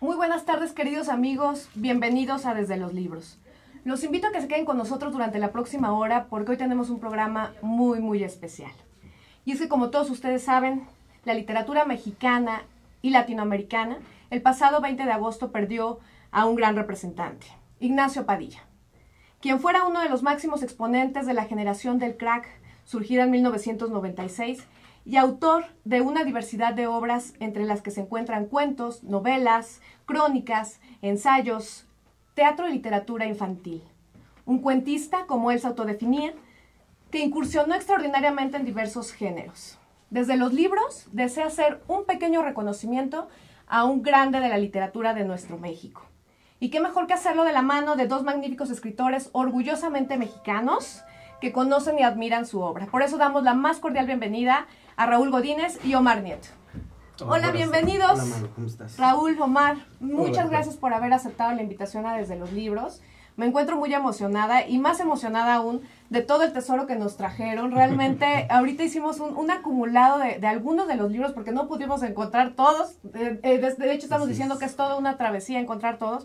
Muy buenas tardes, queridos amigos, bienvenidos a Desde los Libros. Los invito a que se queden con nosotros durante la próxima hora porque hoy tenemos un programa muy especial. Y es que, como todos ustedes saben, la literatura mexicana y latinoamericana el pasado 20 de agosto perdió a un gran representante, Ignacio Padilla, quien fuera uno de los máximos exponentes de la generación del crack, surgida en 1996, y autor de una diversidad de obras entre las que se encuentran cuentos, novelas, crónicas, ensayos, teatro y literatura infantil. Un cuentista, como él se autodefinía, que incursionó extraordinariamente en diversos géneros. Desde los libros, desea hacer un pequeño reconocimiento a un grande de la literatura de nuestro México. Y qué mejor que hacerlo de la mano de dos magníficos escritores orgullosamente mexicanos que conocen y admiran su obra. Por eso damos la más cordial bienvenida a Raúl Godínez y Omar Nieto. Hola, bienvenidos. Hola, Manu, ¿cómo estás? Raúl, Omar, muchas gracias por haber aceptado la invitación a Desde los Libros. Me encuentro muy emocionada y más emocionada aún de todo el tesoro que nos trajeron. Realmente, ahorita hicimos un acumulado de algunos de los libros porque no pudimos encontrar todos. De hecho, estamos diciendo que es toda una travesía encontrar todos.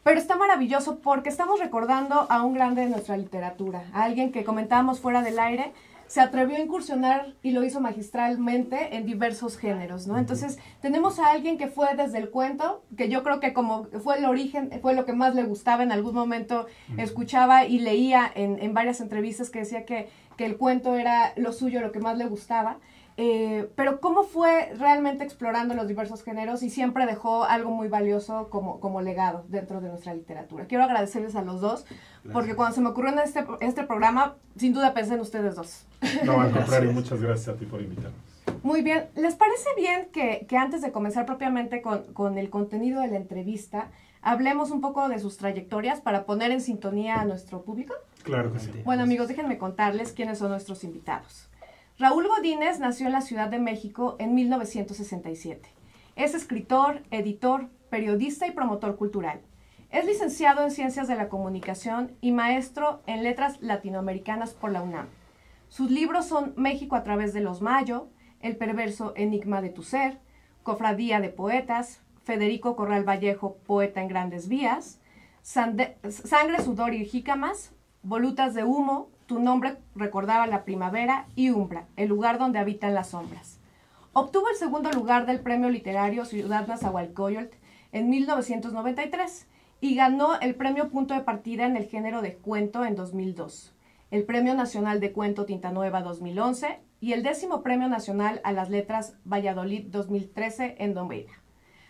Pero está maravilloso porque estamos recordando a un grande de nuestra literatura, a alguien que comentábamos fuera del aire, se atrevió a incursionar y lo hizo magistralmente en diversos géneros, ¿no? Entonces, tenemos a alguien que fue desde el cuento, que yo creo que como fue el origen, fue lo que más le gustaba, en algún momento escuchaba y leía en varias entrevistas que decía que el cuento era lo suyo, lo que más le gustaba. Pero cómo fue realmente explorando los diversos géneros y siempre dejó algo muy valioso como legado dentro de nuestra literatura. Quiero agradecerles a los dos, porque cuando se me ocurrió en este programa, sin duda pensé en ustedes dos. No, al contrario, muchas gracias a ti por invitarnos. Muy bien, ¿les parece bien que antes de comenzar propiamente con el contenido de la entrevista, hablemos un poco de sus trayectorias para poner en sintonía a nuestro público? Claro que sí. Bueno, amigos, déjenme contarles quiénes son nuestros invitados. Raúl Godínez nació en la Ciudad de México en 1967. Es escritor, editor, periodista y promotor cultural. Es licenciado en Ciencias de la Comunicación y maestro en Letras Latinoamericanas por la UNAM. Sus libros son México a través de los Mayo, El perverso enigma de tu ser, Cofradía de Poetas, Federico Corral Vallejo, Poeta en Grandes Vías, Sangre, Sudor y Jícamas, Volutas de Humo, Tu nombre recordaba la primavera y Umbra, el lugar donde habitan las sombras. Obtuvo el segundo lugar del Premio Literario Ciudad Nezahualcóyotl en 1993 y ganó el Premio Punto de Partida en el género de cuento en 2002, el Premio Nacional de Cuento Tinta Nueva 2011 y el 10º Premio Nacional a las Letras Valladolid 2013 en novela.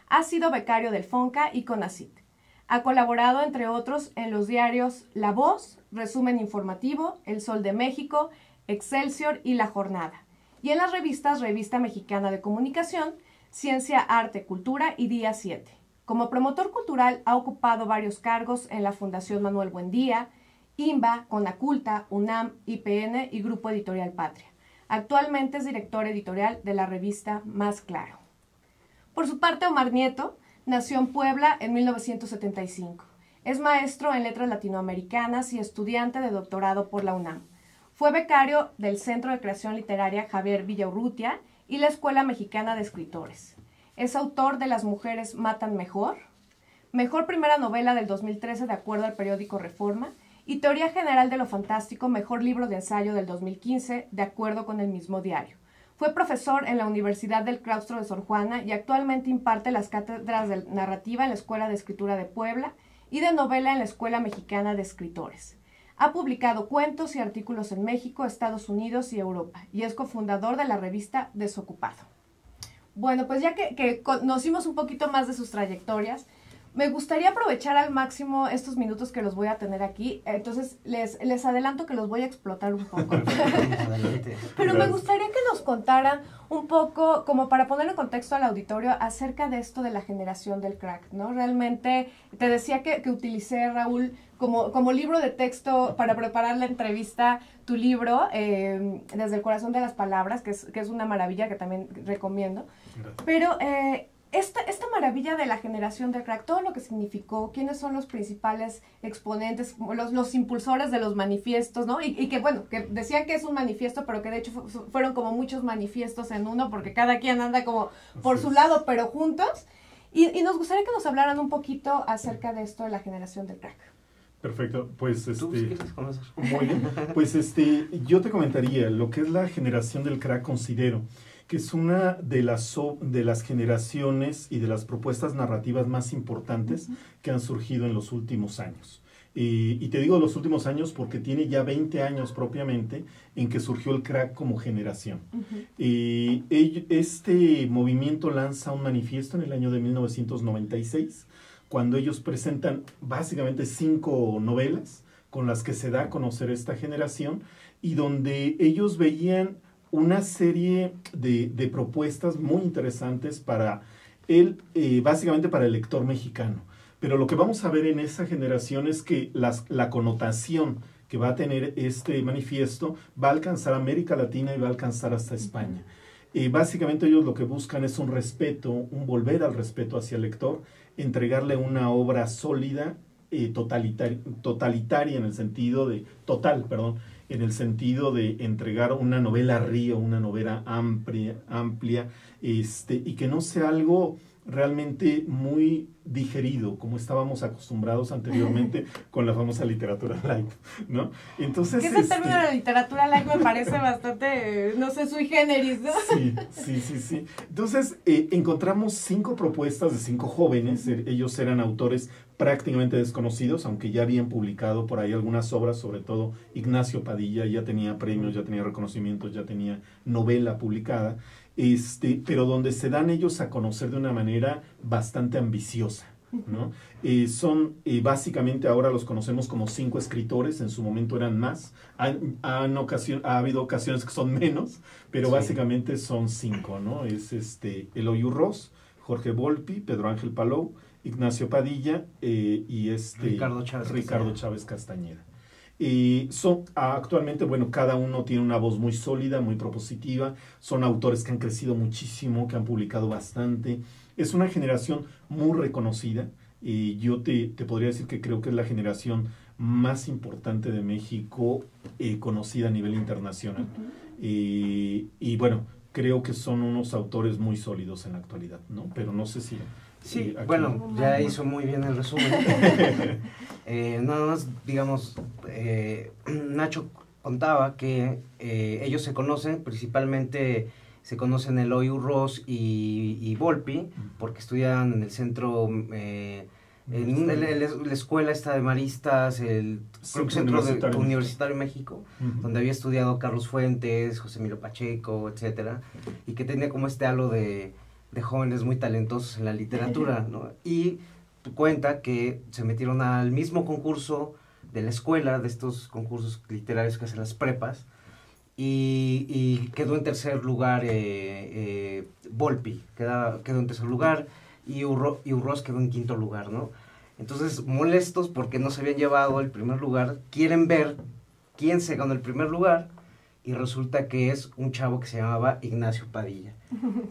Ha sido becario del FONCA y CONACYT. Ha colaborado, entre otros, en los diarios La Voz, Resumen Informativo, El Sol de México, Excelsior y La Jornada, y en las revistas Revista Mexicana de Comunicación, Ciencia, Arte, Cultura y Día 7. Como promotor cultural ha ocupado varios cargos en la Fundación Manuel Buendía, INBA, Conaculta, UNAM, IPN y Grupo Editorial Patria. Actualmente es director editorial de la revista Más Claro. Por su parte, Omar Nieto nació en Puebla en 1975. Es maestro en Letras Latinoamericanas y estudiante de doctorado por la UNAM. Fue becario del Centro de Creación Literaria Javier Villaurrutia y la Escuela Mexicana de Escritores. Es autor de Las mujeres matan mejor, mejor primera novela del 2013 de acuerdo al periódico Reforma, y Teoría General de lo Fantástico, mejor libro de ensayo del 2015 de acuerdo con el mismo diario. Fue profesor en la Universidad del Claustro de Sor Juana y actualmente imparte las cátedras de narrativa en la Escuela de Escritura de Puebla y de novela en la Escuela Mexicana de Escritores. Ha publicado cuentos y artículos en México, Estados Unidos y Europa y es cofundador de la revista Desocupado. Bueno, pues ya que conocimos un poquito más de sus trayectorias, me gustaría aprovechar al máximo estos minutos que los voy a tener aquí, entonces les adelanto que los voy a explotar un poco. Pero me gustaría que nos contaran un poco, como para poner en contexto al auditorio, acerca de esto de la generación del crack, ¿no? Realmente, te decía que utilicé, Raúl, como libro de texto para preparar la entrevista, tu libro, Desde el corazón de las palabras, que es una maravilla que también recomiendo. Gracias. Pero esta maravilla de la generación del crack, todo lo que significó, quiénes son los principales exponentes, los impulsores de los manifiestos, ¿no? Y que, bueno, que decían que es un manifiesto, pero que de hecho fueron como muchos manifiestos en uno, porque cada quien anda como por su lado, pero juntos. Y nos gustaría que nos hablaran un poquito acerca de esto de la generación del crack. Perfecto, pues ¿Tú quieres conocer? muy bien. Pues yo te comentaría, lo que es la generación del crack, considero que es una de las generaciones y de las propuestas narrativas más importantes que han surgido en los últimos años. Y te digo los últimos años porque tiene ya 20 años propiamente en que surgió el crack como generación. Este movimiento lanza un manifiesto en el año de 1996, cuando ellos presentan básicamente 5 novelas con las que se da a conocer esta generación y donde ellos veían una serie de propuestas muy interesantes para básicamente para el lector mexicano. Pero lo que vamos a ver en esa generación es que la connotación que va a tener este manifiesto va a alcanzar América Latina y va a alcanzar hasta España. Básicamente ellos lo que buscan es un respeto, un volver al respeto hacia el lector, entregarle una obra sólida, totalitaria en el sentido de, en el sentido de entregar una novela río, una novela amplia, y que no sea algo realmente muy digerido, como estábamos acostumbrados anteriormente con la famosa literatura light, ¿no? Entonces, que ese término de la literatura light me parece bastante, no sé, sui generis, ¿no? Sí. Entonces, encontramos 5 propuestas de 5 jóvenes. Ellos eran autores prácticamente desconocidos, aunque ya habían publicado por ahí algunas obras, sobre todo Ignacio Padilla ya tenía premios, ya tenía reconocimientos, ya tenía novela publicada, pero donde se dan ellos a conocer de una manera bastante ambiciosa, ¿no? Básicamente ahora los conocemos como 5 escritores, en su momento eran más, ha habido ocasiones que son menos, pero básicamente son 5, ¿no? Es Eloy Urroz, Jorge Volpi, Pedro Ángel Palou, Ignacio Padilla y Ricardo Chávez Castañeda. Actualmente, bueno, cada uno tiene una voz muy sólida, muy propositiva, son autores que han crecido muchísimo, que han publicado bastante, es una generación muy reconocida, y yo te podría decir que creo que es la generación más importante de México, conocida a nivel internacional, y bueno, creo que son unos autores muy sólidos en la actualidad, ¿no? Pero no sé si... Sí, bueno, ya hizo muy bien el resumen. Nada más, digamos, Nacho contaba que ellos se conocen, principalmente se conocen Eloy Urroz y Volpi, porque estudian en el centro, en la escuela esta de Maristas, el Centro Universitario de México, donde había estudiado Carlos Fuentes, José Emilio Pacheco, etcétera, y que tenía como este halo de jóvenes muy talentosos en la literatura, ¿no? Y cuenta que se metieron al mismo concurso de la escuela, de estos concursos literarios que hacen las prepas, y quedó en tercer lugar Volpi, quedó en tercer lugar, y Urroz quedó en quinto lugar, ¿no? Entonces, molestos porque no se habían llevado el primer lugar, quieren ver quién se ganó el primer lugar, y resulta que es un chavo que se llamaba Ignacio Padilla.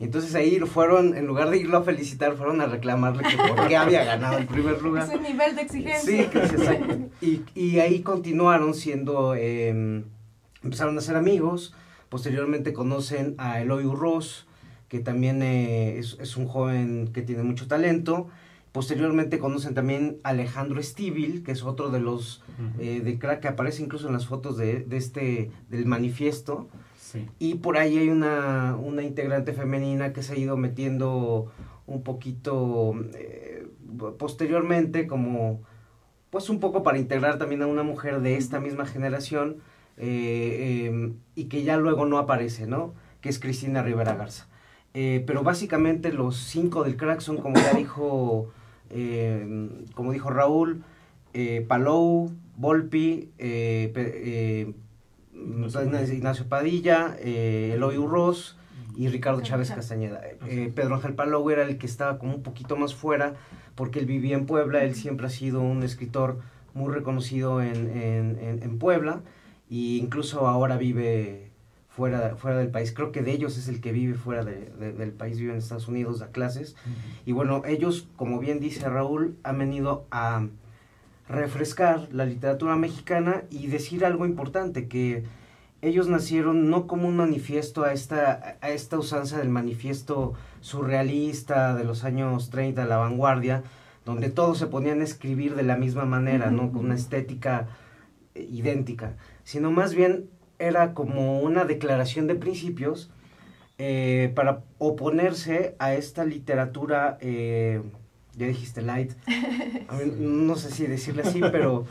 Y entonces ahí fueron, en lugar de irlo a felicitar, fueron a reclamarle que por qué había ganado el primer lugar. Ese nivel de exigencia. Sí, exacto. Y ahí continuaron siendo, empezaron a ser amigos, posteriormente conocen a Eloy Urroz, que también es un joven que tiene mucho talento. Posteriormente conocen también a Alejandro Estíbil, que es otro de los de crack que aparece incluso en las fotos del manifiesto. Sí. Y por ahí hay una integrante femenina que se ha ido metiendo un poquito posteriormente, como pues un poco para integrar también a una mujer de esta misma generación, y que ya luego no aparece, ¿no? Que es Cristina Rivera Garza. Pero básicamente los 5 del crack son, como ya dijo... como dijo Raúl, Palou, Volpi, Ignacio Padilla, Eloy Urroz y Ricardo Chávez Castañeda. Pedro Ángel Palou era el que estaba como un poquito más fuera, porque él vivía en Puebla. Él siempre ha sido un escritor muy reconocido en Puebla, e incluso ahora vive fuera del país. Creo que de ellos es el que vive fuera del país, vive en Estados Unidos, da clases. Y bueno, ellos, como bien dice Raúl, han venido a refrescar la literatura mexicana y decir algo importante, que ellos nacieron no como un manifiesto a esta usanza del manifiesto surrealista de los años 30, la vanguardia, donde todos se ponían a escribir de la misma manera, ¿no? Con una estética idéntica, sino más bien era como una declaración de principios para oponerse a esta literatura, ya dijiste light, a mí, no sé si decirle así, pero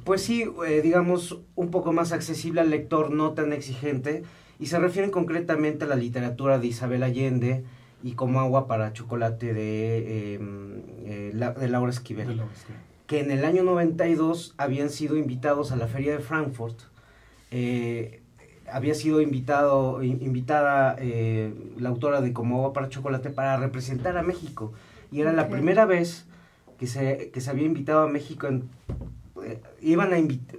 pues sí, digamos, un poco más accesible al lector, no tan exigente, y se refieren concretamente a la literatura de Isabel Allende y Como agua para chocolate de Laura Esquivel, que en el año 92 habían sido invitados a la Feria de Frankfurt. Había sido invitada la autora de Como agua para chocolate para representar a México, y era la primera vez que se había invitado a México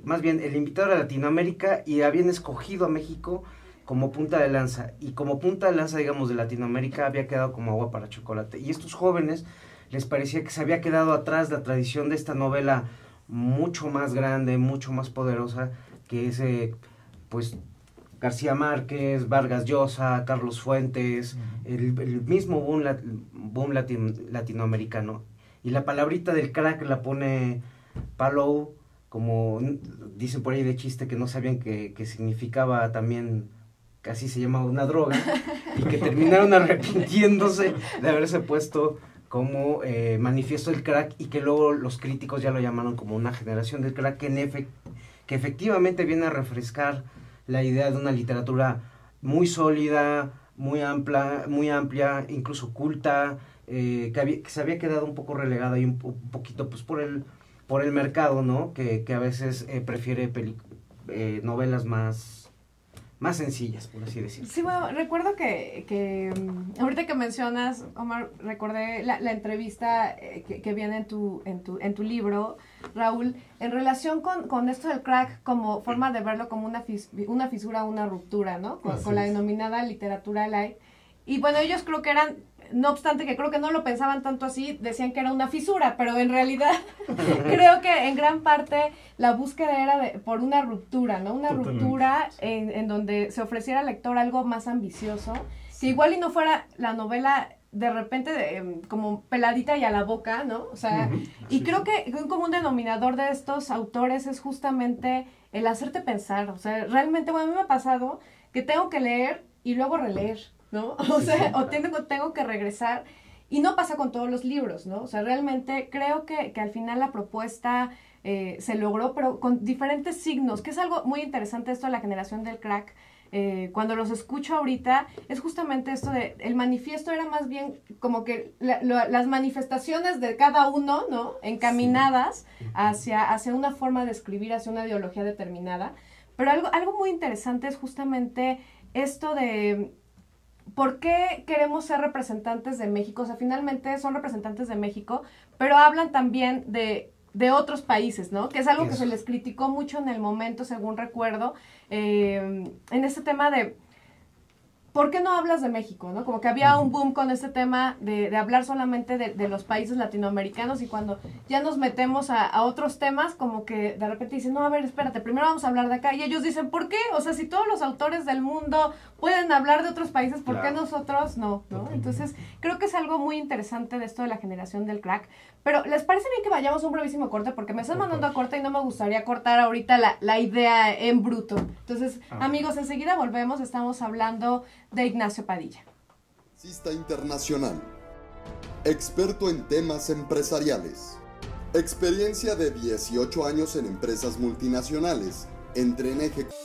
más bien el invitado era Latinoamérica, y habían escogido a México como punta de lanza, y como punta de lanza, digamos, de Latinoamérica había quedado Como agua para chocolate, y estos jóvenes les parecía que se había quedado atrás la tradición de esta novela mucho más grande, mucho más poderosa, que es pues García Márquez, Vargas Llosa, Carlos Fuentes, el mismo boom latinoamericano. Y la palabrita del crack la pone Palou, como dicen por ahí de chiste, que no sabían que significaba también, que así se llamaba, una droga, y que terminaron arrepintiéndose de haberse puesto como manifiesto del crack, y que luego los críticos ya lo llamaron como una generación del crack, que efectivamente viene a refrescar la idea de una literatura muy sólida, muy amplia, incluso culta, que se había quedado un poco relegada y un poquito pues por el mercado, ¿no? Que a veces prefiere novelas más sencillas, por así decirlo. Sí, bueno, recuerdo que ahorita que mencionas, Omar, recordé la entrevista que viene en tu libro, Raúl, en relación con esto del crack como forma de verlo como una fisura, una ruptura, ¿no? Con la denominada literatura light. Y bueno, ellos creo que eran, no obstante que creo que no lo pensaban tanto así, decían que era una fisura, pero en realidad creo que en gran parte la búsqueda era por una ruptura, ¿no? Una ruptura en donde se ofreciera al lector algo más ambicioso, que igual y no fuera la novela de repente como peladita y a la boca, ¿no? O sea, y creo que un común denominador de estos autores es justamente el hacerte pensar. O sea, realmente, bueno, a mí me ha pasado que tengo que leer y luego releer, ¿no? O sea, o tengo que regresar, y no pasa con todos los libros, ¿no? O sea, realmente creo que al final la propuesta se logró, pero con diferentes signos, que es algo muy interesante esto de la generación del crack. Cuando los escucho ahorita, es justamente esto de, el manifiesto era más bien como que las manifestaciones de cada uno, ¿no? Encaminadas hacia una forma de escribir, hacia una ideología determinada. Pero algo muy interesante es justamente esto de ¿por qué queremos ser representantes de México? O sea, finalmente son representantes de México, pero hablan también de otros países, ¿no? Que es algo que se les criticó mucho en el momento, según recuerdo, en este tema de ¿por qué no hablas de México? ¿No? Como que había un boom con este tema de hablar solamente de los países latinoamericanos, y cuando ya nos metemos a otros temas, como que de repente dicen, no, a ver, espérate, primero vamos a hablar de acá. Y ellos dicen, ¿por qué? O sea, si todos los autores del mundo pueden hablar de otros países, ¿por qué nosotros no? ¿No? Entonces, creo que es algo muy interesante de esto de la generación del crack. Pero, ¿les parece bien que vayamos a un brevísimo corte? Porque me están mandando a corte y no me gustaría cortar ahorita la idea en bruto. Entonces, amigos, enseguida volvemos. Estamos hablando de Ignacio Padilla. Publicista internacional. Experto en temas empresariales. Experiencia de 18 años en empresas multinacionales. Entre en ejecución.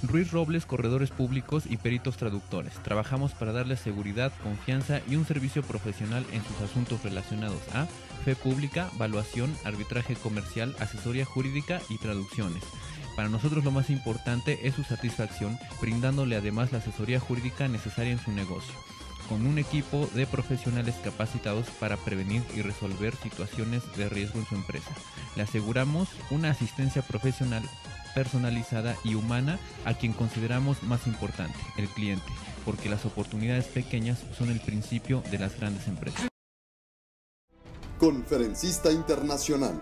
Ruiz Robles, corredores públicos y peritos traductores. Trabajamos para darles seguridad, confianza y un servicio profesional en sus asuntos relacionados a fe pública, valuación, arbitraje comercial, asesoría jurídica y traducciones. Para nosotros lo más importante es su satisfacción, brindándole además la asesoría jurídica necesaria en su negocio, con un equipo de profesionales capacitados para prevenir y resolver situaciones de riesgo en su empresa. Le aseguramos una asistencia profesional personalizada y humana a quien consideramos más importante, el cliente, porque las oportunidades pequeñas son el principio de las grandes empresas. Conferencista internacional,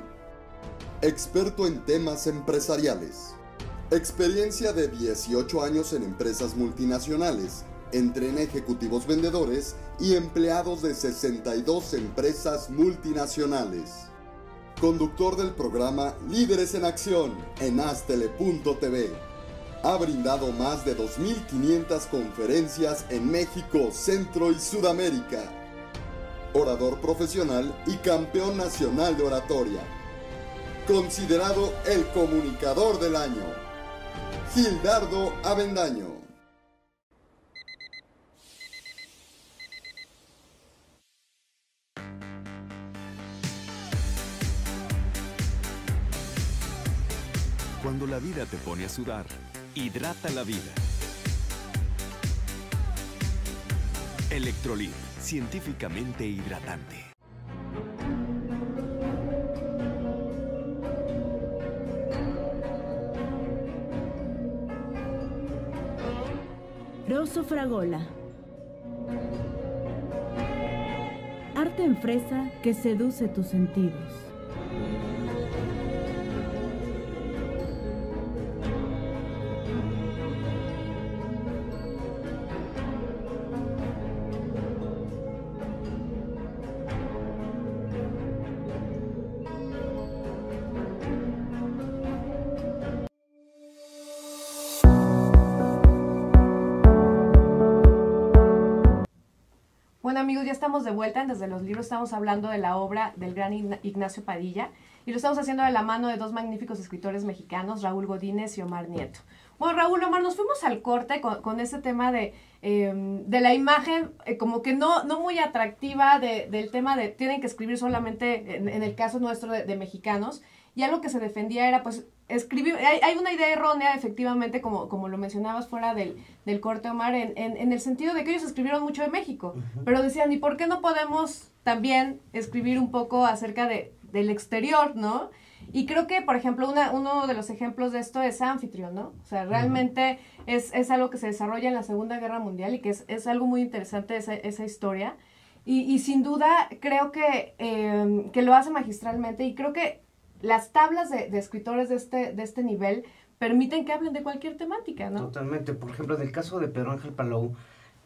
experto en temas empresariales, experiencia de 18 años en empresas multinacionales, entrena ejecutivos vendedores y empleados de 62 empresas multinacionales. Conductor del programa Líderes en Acción en Astele.tv. Ha brindado más de 2.500 conferencias en México, Centro y Sudamérica. Orador profesional y campeón nacional de oratoria. Considerado el comunicador del año. Gildardo Avendaño. Cuando la vida te pone a sudar, hidrata la vida. Electrolit, científicamente hidratante. Rosso Fragola. Arte en fresa que seduce tus sentidos. Bueno, amigos, ya estamos de vuelta en Desde los Libros. Estamos hablando de la obra del gran Ignacio Padilla y lo estamos haciendo de la mano de dos magníficos escritores mexicanos, Raúl Godínez y Omar Nieto. Bueno, Raúl, Omar, nos fuimos al corte con ese tema de la imagen como que no muy atractiva del tema de tienen que escribir solamente, en el caso nuestro de mexicanos, y algo que se defendía era pues escribir, hay una idea errónea efectivamente, como lo mencionabas fuera del corte, Omar, en el sentido de que ellos escribieron mucho de México, pero decían, ¿y por qué no podemos también escribir un poco acerca del exterior, no? Y creo que, por ejemplo, uno de los ejemplos de esto es Anfitrión, ¿no? O sea, realmente es algo que se desarrolla en la Segunda Guerra Mundial y que es algo muy interesante esa historia. Y sin duda creo que lo hace magistralmente, y creo que las tablas de escritores de este nivel permiten que hablen de cualquier temática, ¿no? Totalmente. Por ejemplo, en el caso de Pedro Ángel Palou,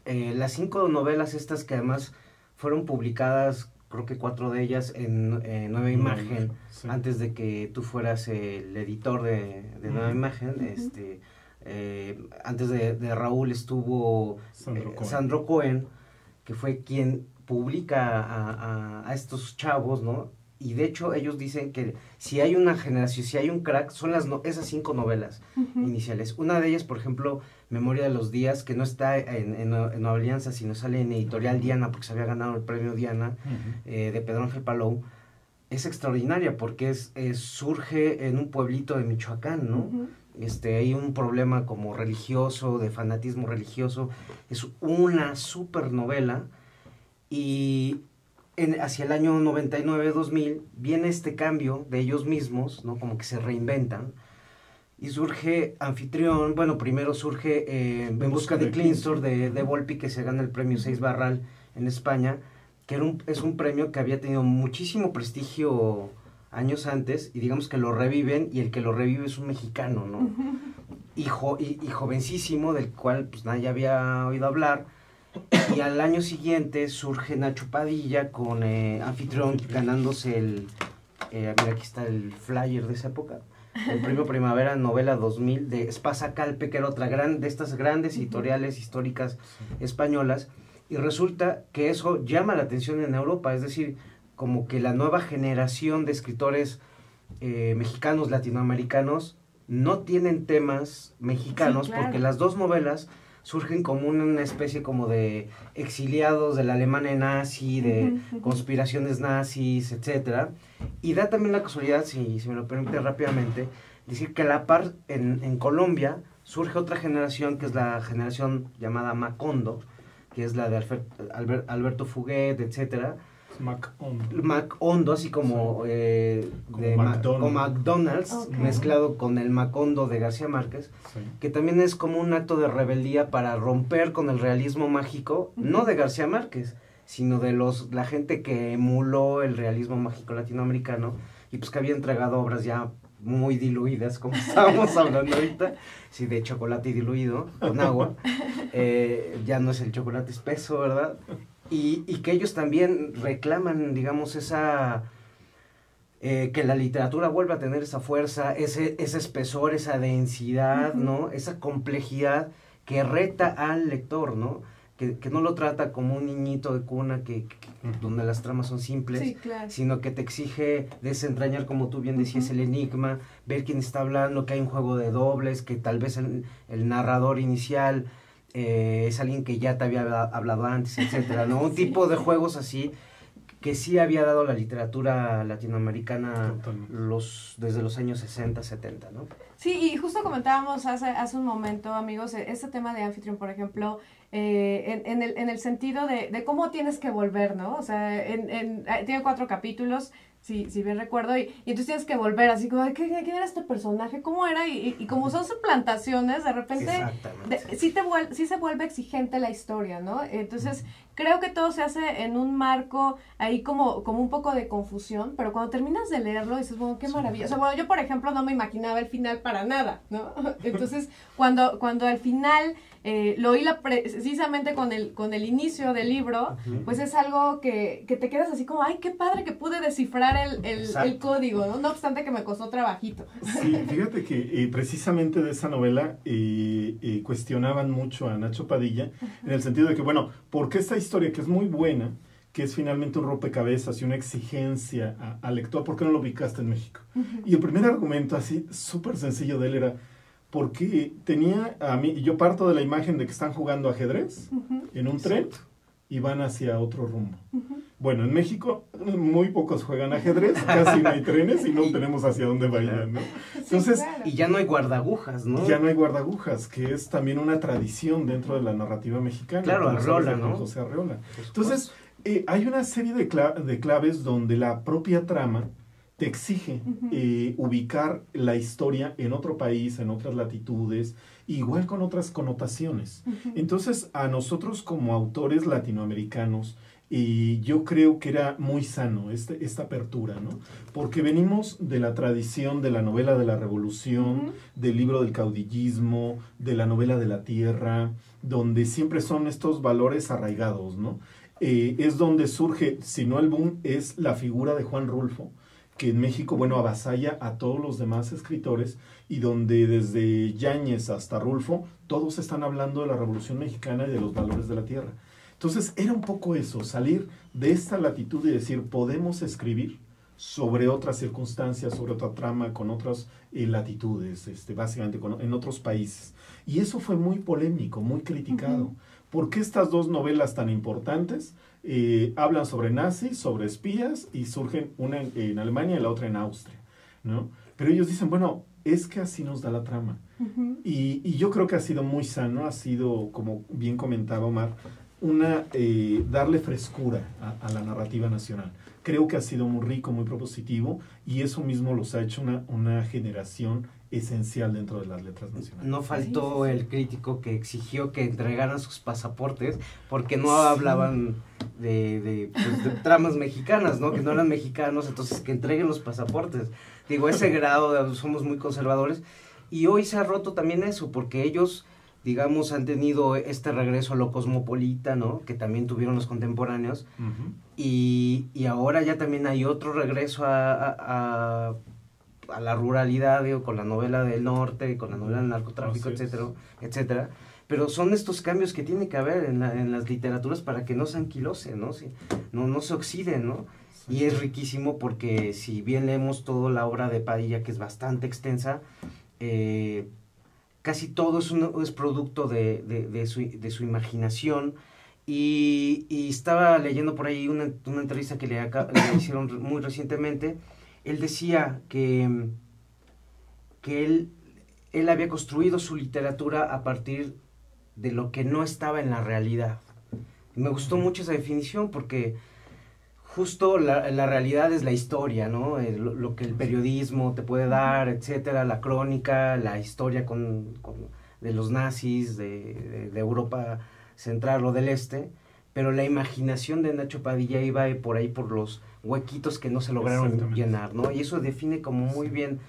las 5 novelas estas que además fueron publicadas, creo que 4 de ellas en Nueva Imagen, sí, antes de que tú fueras el editor de Nueva Imagen, antes de Raúl estuvo Sandro Cohen, que fue quien publica a estos chavos, ¿no? Y de hecho ellos dicen que si hay una generación, si hay un crack, son esas 5 novelas iniciales. Una de ellas, por ejemplo, Memoria de los Días, que no está en Nueva Alianza, sino sale en Editorial Diana, porque se había ganado el premio Diana, de Pedro Ángel Palou. Es extraordinaria porque surge en un pueblito de Michoacán, ¿no? Hay un problema como religioso, de fanatismo religioso. Es una super novela, y hacia el año 99-2000 viene este cambio de ellos mismos, ¿no? Como que se reinventan, y surge Anfitrión. Bueno, primero surge En busca de Klingsor de Volpi, que se gana el premio Seis Barral en España, que es un premio que había tenido muchísimo prestigio años antes, y digamos que lo reviven, y el que lo revive es un mexicano, ¿no? Y jovencísimo, del cual pues nadie había oído hablar. Y al año siguiente surge Nacho Padilla con Anfitrión, ganándose mira, aquí está el flyer de esa época, el premio Primavera Novela 2000 de Espasa Calpe, que era otra de estas grandes editoriales históricas españolas. Y resulta que eso llama la atención en Europa, es decir, como que la nueva generación de escritores mexicanos, latinoamericanos, no tienen temas mexicanos, Sí, claro. porque las dos novelas surgen como una especie como de exiliados de la Alemania nazi, de conspiraciones nazis, etcétera. Y da también la casualidad, si me lo permite rápidamente, decir que a la par en Colombia surge otra generación, que es la generación llamada Macondo, que es la de Alberto Fuguet, etcétera. Macondo, así como, Sí. de como McDonald's, Okay. mezclado con el Macondo de García Márquez, Sí. que también es como un acto de rebeldía para romper con el realismo mágico, no de García Márquez, sino de la gente que emuló el realismo mágico latinoamericano, y pues que había entregado obras ya muy diluidas, como estábamos hablando ahorita, sí, de chocolate diluido con agua, ya no es el chocolate espeso, ¿verdad? Y que ellos también reclaman, digamos, que la literatura vuelva a tener esa fuerza, ese espesor, esa densidad, ¿no? Esa complejidad que reta al lector, ¿no? Que no lo trata como un niñito de cuna donde las tramas son simples, Sí, claro. sino que te exige desentrañar, como tú bien decías, el enigma, ver quién está hablando, que hay un juego de dobles, que tal vez el narrador inicial es alguien que ya te había hablado antes, etcétera, ¿no? Un tipo de juegos así que sí había dado la literatura latinoamericana desde los años 60, 70, ¿no? Sí, y justo comentábamos hace un momento, amigos, este tema de Anfitrión, por ejemplo, en el sentido de cómo tienes que volver, ¿no? O sea, tiene 4 capítulos, si bien recuerdo, y entonces tienes que volver así como, ¿quién era este personaje? ¿Cómo era? Y como son suplantaciones, de repente sí se vuelve exigente la historia, ¿no? Entonces, creo que todo se hace en un marco ahí como un poco de confusión, pero cuando terminas de leerlo dices, bueno, qué maravilla. O sea, bueno, yo, por ejemplo, no me imaginaba el final para nada, ¿no? Entonces, cuando al final lo oí precisamente con el inicio del libro, pues es algo que te quedas así como, ay, qué padre que pude descifrar el código, ¿no? No obstante que me costó trabajito. Sí, fíjate que precisamente de esa novela cuestionaban mucho a Nacho Padilla, en el sentido de que, bueno, ¿por qué esta historia que es muy buena, que es finalmente un rompecabezas y una exigencia al lector, por qué no lo ubicaste en México? Y el primer argumento así, súper sencillo de él era, porque yo parto de la imagen de que están jugando ajedrez en un tren y van hacia otro rumbo. Bueno, en México muy pocos juegan ajedrez, casi no hay trenes y no tenemos hacia dónde bailar, ¿no? Entonces, Sí, claro. Y ya no hay guardagujas, ¿no? ya no hay guardagujas, que es también una tradición dentro de la narrativa mexicana. Claro, como Arreola, sabes, de ¿no? José Arreola. Por Entonces, hay una serie de claves donde la propia trama te exige ubicar la historia en otro país, en otras latitudes, igual con otras connotaciones. Entonces, a nosotros como autores latinoamericanos, yo creo que era muy sano esta apertura, ¿no? Porque venimos de la tradición de la novela de la revolución, del libro del caudillismo, de la novela de la tierra, donde siempre son estos valores arraigados, ¿no? Es donde surge, si no el boom, es la figura de Juan Rulfo, que en México, bueno, avasalla a todos los demás escritores, y donde desde Yáñez hasta Rulfo, todos están hablando de la Revolución Mexicana y de los valores de la tierra. Entonces, era un poco eso, salir de esta latitud y decir, podemos escribir sobre otras circunstancias, sobre otra trama, con otras latitudes, básicamente en otros países. Y eso fue muy polémico, muy criticado. ¿Por qué estas dos novelas tan importantes hablan sobre nazis, sobre espías, y surgen una en Alemania y la otra en Austria, ¿no? Pero ellos dicen, bueno, es que así nos da la trama. Y yo creo que ha sido muy sano, ha sido, como bien comentaba Omar, darle frescura a la narrativa nacional. Creo que ha sido muy rico, muy propositivo, y eso mismo los ha hecho una generación esencial dentro de las letras nacionales. No faltó el crítico que exigió que entregaran sus pasaportes porque no hablaban de tramas mexicanas, ¿no? Que no eran mexicanos, entonces que entreguen los pasaportes. Digo, ese grado, somos muy conservadores, y hoy se ha roto también eso, porque ellos, digamos, han tenido este regreso a lo cosmopolita, ¿no? Que también tuvieron los contemporáneos, y ahora ya también hay otro regreso a la ruralidad, digo, con la novela del norte, con la novela del narcotráfico, etcétera. Pero son estos cambios que tiene que haber en las literaturas para que no se anquilosen, ¿no? No se oxiden, ¿no? Y es riquísimo porque si bien leemos toda la obra de Padilla, que es bastante extensa, casi todo es producto de su imaginación. Y estaba leyendo por ahí una entrevista que le hicieron muy recientemente. Él decía que él había construido su literatura a partir de lo que no estaba en la realidad. Y me gustó mucho esa definición porque justo la realidad es la historia, ¿no? Lo que el periodismo te puede dar, etcétera, la crónica, la historia de los nazis, de Europa Central o del Este, pero la imaginación de Nacho Padilla iba por ahí por los huequitos que no se lograron llenar, ¿no? Y eso define como muy bien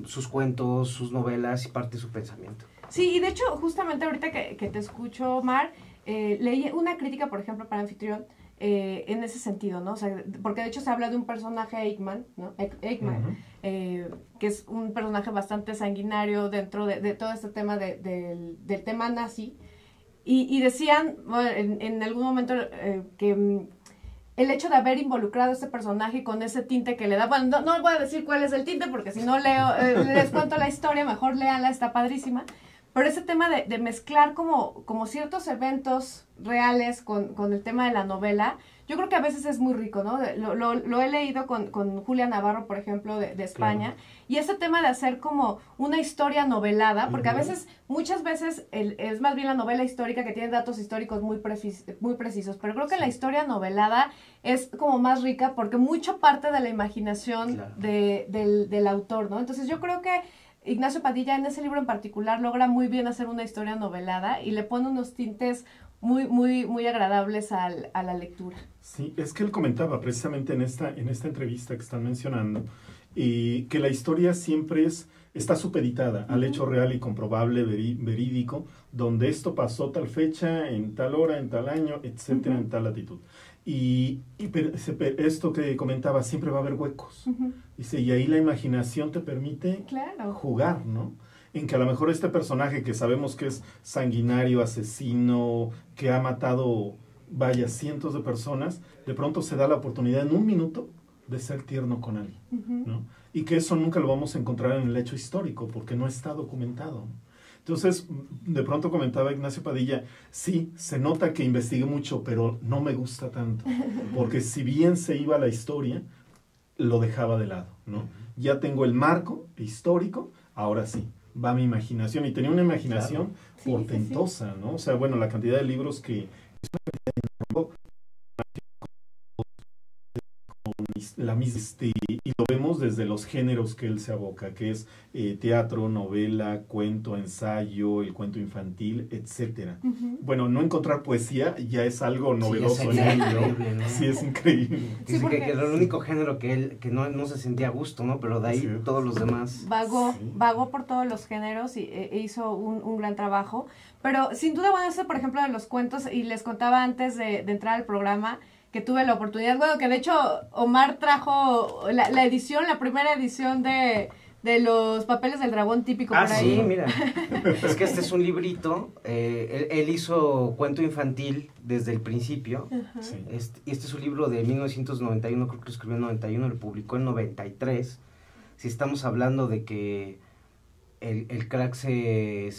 sus cuentos, sus novelas y parte de su pensamiento. Sí, y de hecho, justamente ahorita que te escucho, Omar, leí una crítica, por ejemplo, para Anfitrión, en ese sentido, ¿no? O sea, porque de hecho se habla de un personaje Eichmann, ¿no? Eichmann, que es un personaje bastante sanguinario dentro de todo este tema del tema nazi. Y decían, bueno, en algún momento, que el hecho de haber involucrado a este personaje con ese tinte que le da, bueno, no voy a decir cuál es el tinte, porque si no les cuento la historia, mejor léanla, está padrísima. Pero ese tema de mezclar como ciertos eventos reales con el tema de la novela, yo creo que a veces es muy rico, ¿no? Lo he leído con Julia Navarro, por ejemplo, de España, claro. Y ese tema de hacer como una historia novelada, porque a veces, muchas veces, es más bien la novela histórica que tiene datos históricos muy precisos, pero creo que la historia novelada es como más rica porque mucho parte de la imaginación, claro, del autor, ¿no? Entonces yo creo que Ignacio Padilla en ese libro en particular logra muy bien hacer una historia novelada y le pone unos tintes muy agradables a la lectura. Sí, es que él comentaba precisamente en esta entrevista que están mencionando, que la historia siempre está supeditada al hecho real y comprobable, verídico, donde esto pasó tal fecha, en tal hora, en tal año, etcétera, en tal latitud. Pero esto que comentaba, siempre va a haber huecos. Dice, y ahí la imaginación te permite, claro, jugar, ¿no? En que a lo mejor este personaje que sabemos que es sanguinario, asesino, que ha matado, vaya, cientos de personas, de pronto se da la oportunidad en un minuto de ser tierno con alguien, ¿no? Y que eso nunca lo vamos a encontrar en el hecho histórico, porque no está documentado. Entonces, de pronto comentaba Ignacio Padilla, sí, se nota que investigué mucho, pero no me gusta tanto, porque si bien se iba a la historia, lo dejaba de lado, ¿no? Ya tengo el marco histórico, ahora sí, va mi imaginación, y tenía una imaginación, claro, portentosa, sí. ¿No? O sea, bueno, la cantidad de libros que... y lo vemos desde los géneros que él se aboca, que es teatro, novela, cuento, ensayo, el cuento infantil, etcétera. Bueno, no encontrar poesía ya es algo novedoso. Sí, es increíble, ¿no? Sí, es increíble. Dice sí, que era el único género que no se sentía a gusto, ¿no? Pero de ahí sí, todos los demás. Vagó por todos los géneros y hizo un gran trabajo. Pero sin duda, bueno, eso por ejemplo de los cuentos, y les contaba antes de entrar al programa, que tuve la oportunidad, bueno, que de hecho Omar trajo la primera edición de los Papeles del Dragón típico por ahí. Sí, mira, es que este es un librito, él hizo cuento infantil desde el principio, sí. Este es un libro de 1991, creo que lo escribió en 91, lo publicó en 93, si estamos hablando de que el crack en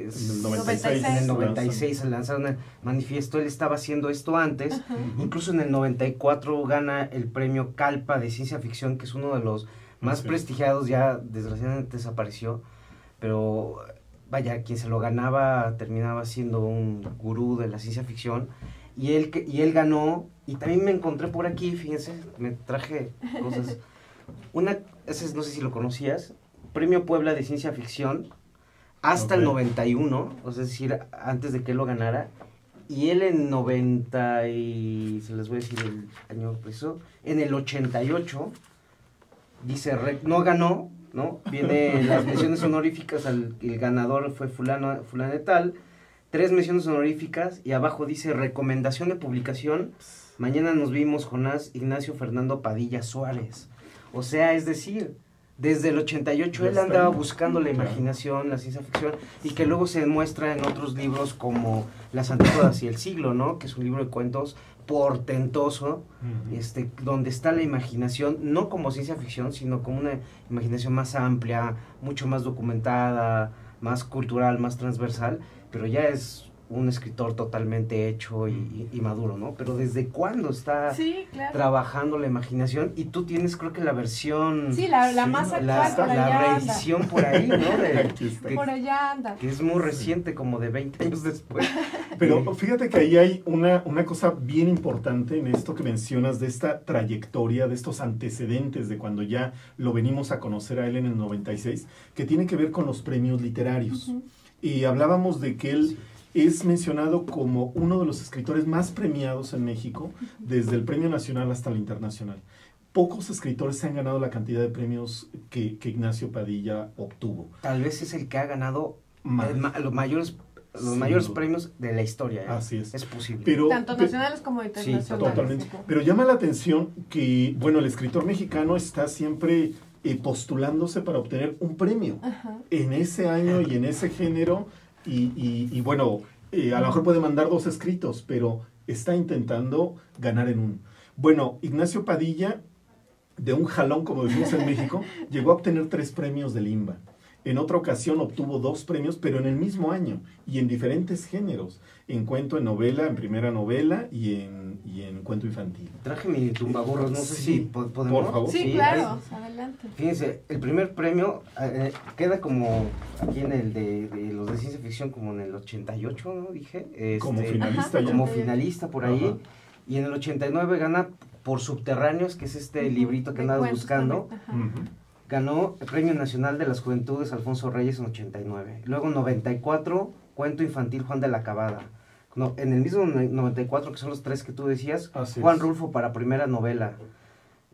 el 96 se lanzaron el manifiesto, él estaba haciendo esto antes, incluso en el 94 gana el premio Calpa de ciencia ficción, que es uno de los más prestigiados, ya desgraciadamente desapareció, pero vaya, quien se lo ganaba terminaba siendo un gurú de la ciencia ficción, y él ganó, y también me encontré por aquí, fíjense, me traje cosas, ese no sé si lo conocías, Premio Puebla de Ciencia Ficción, hasta el 91, o sea, es decir, antes de que él lo ganara, y él en 90, y se les voy a decir el año preciso, en el 88, dice, no ganó, ¿no? Viene las menciones honoríficas, el ganador fue fulano de tal, 3 menciones honoríficas, y abajo dice, recomendación de publicación, mañana nos vimos, Jonás Ignacio Fernando Padilla Suárez. O sea, es decir, Desde el 88 él andaba buscando la imaginación, la ciencia ficción, y que luego se demuestra en otros libros como Las Antípodas y el Siglo, ¿no? Que es un libro de cuentos portentoso, donde está la imaginación, no como ciencia ficción, sino como una imaginación más amplia, mucho más documentada, más cultural, más transversal, pero ya es un escritor totalmente hecho y maduro, ¿no? Pero ¿desde cuándo está trabajando la imaginación? Y tú tienes, creo que la versión... Sí, la más actual, por allá la reedición anda. Por ahí, ¿no? Por allá anda. Que es muy reciente, como de 20 años después. Pero fíjate que ahí hay una cosa bien importante en esto que mencionas de esta trayectoria, de estos antecedentes de cuando ya lo venimos a conocer a él en el 96, que tiene que ver con los premios literarios. Y hablábamos de que él es mencionado como uno de los escritores más premiados en México, desde el premio nacional hasta el internacional. Pocos escritores se han ganado la cantidad de premios que Ignacio Padilla obtuvo. Tal vez es el que ha ganado los mayores premios de la historia. Así es. Es posible. Tanto nacionales como internacionales. Sí, totalmente. Pero llama la atención que, bueno, el escritor mexicano está siempre postulándose para obtener un premio en ese año y en ese género. Y bueno, a lo mejor puede mandar 2 escritos, pero está intentando ganar en uno. Bueno, Ignacio Padilla, de un jalón, como decimos en México, llegó a obtener 3 premios del IMBA. En otra ocasión obtuvo 2 premios, pero en el mismo año y en diferentes géneros. En cuento, en novela, en primera novela y en cuento infantil. Traje mi tumbaburros, no sé si podemos... Por favor. Sí, claro, adelante. Fíjense, el primer premio queda como aquí en el de los de ciencia ficción, como en el 88, ¿no? Dije. Como finalista ya. Como finalista por ahí. Y en el 89 gana por Subterráneos, que es este librito que andas buscando. Ganó el Premio Nacional de las Juventudes Alfonso Reyes en 89. Luego en 94, Cuento Infantil Juan de la Cabada. No, en el mismo 94, que son los 3 que tú decías, Juan Rulfo para primera novela.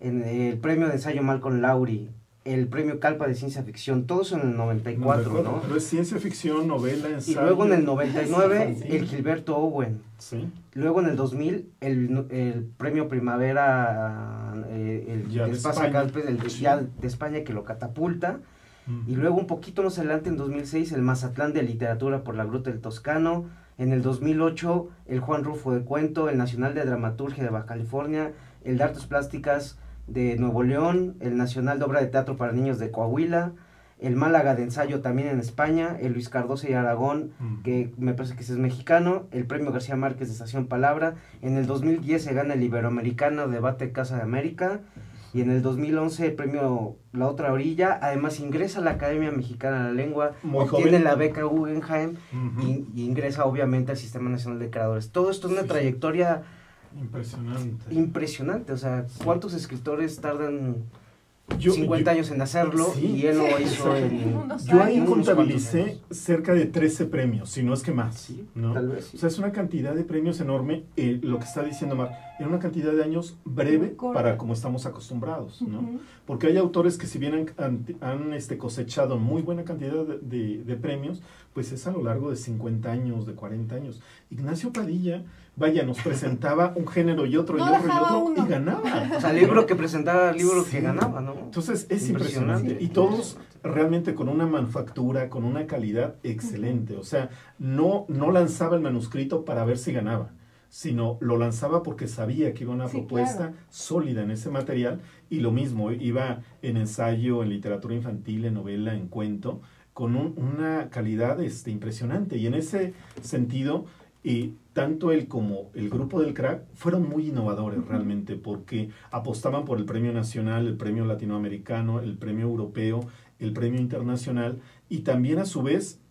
En el Premio de Ensayo Malcolm Lowry. El Premio Calpa de Ciencia Ficción. Todo eso en el 94, ¿no? Pero es ciencia ficción, novela, ensayo. Y luego en el 99, el Gilberto Owen. Sí. Luego en el 2000, el Premio Primavera, el ya de España, que lo catapulta. Y luego un poquito más adelante, en 2006, el Mazatlán de Literatura por la Gruta del Toscano. En el 2008, el Juan Rulfo de Cuento, el Nacional de Dramaturgia de Baja California, el de Artes Plásticas de Nuevo León, el Nacional de Obra de Teatro para Niños de Coahuila, el Málaga de Ensayo también en España, el Luis Cardoso y Aragón, que me parece que ese es mexicano, el Premio García Márquez de Estación Palabra. En el 2010 se gana el Iberoamericano Debate Casa de América, y en el 2011 el Premio La Otra Orilla. Además ingresa a la Academia Mexicana de la Lengua, obtiene la beca Guggenheim y ingresa obviamente al Sistema Nacional de Creadores. Todo esto es una trayectoria impresionante. O sea, ¿cuántos escritores tardan 50 años en hacerlo? Y él lo hizo en... Yo ahí contabilicé cerca de 13 premios, si no es que más, ¿no? Tal vez, sí. O sea, es una cantidad de premios enorme, lo que está diciendo Mar, en una cantidad de años breve para como estamos acostumbrados, ¿no? Porque hay autores que si bien han cosechado muy buena cantidad de premios, pues es a lo largo de 50 años, de 40 años. Ignacio Padilla, vaya, nos presentaba un género y otro y ganaba. O sea, libro que presentaba, libro que ganaba, ¿no? Entonces es impresionante. Y todos realmente con una manufactura, con una calidad excelente. O sea, no lanzaba el manuscrito para ver si ganaba, sino lo lanzaba porque sabía que iba una propuesta sólida en ese material. Y lo mismo, iba en ensayo, en literatura infantil, en novela, en cuento, con una calidad impresionante. Y en ese sentido, tanto él como el grupo del Crack fueron muy innovadores realmente, porque apostaban por el premio nacional, el premio latinoamericano, el premio europeo, el premio internacional, y también a su vez,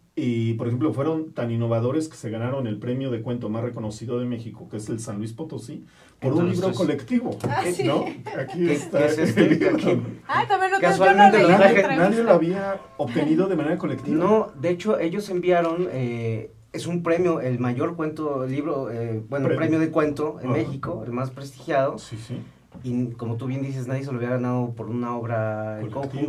por ejemplo, fueron tan innovadores que se ganaron el premio de cuento más reconocido de México, que es el San Luis Potosí, por un libro colectivo, ¿no? Aquí está. ¿Qué es este? También lo Casualmente yo nadie lo había obtenido de manera colectiva. No, de hecho, ellos enviaron... es un premio, el mayor premio de cuento en México, el más prestigiado. Sí, sí. Y como tú bien dices, nadie se lo había ganado por una obra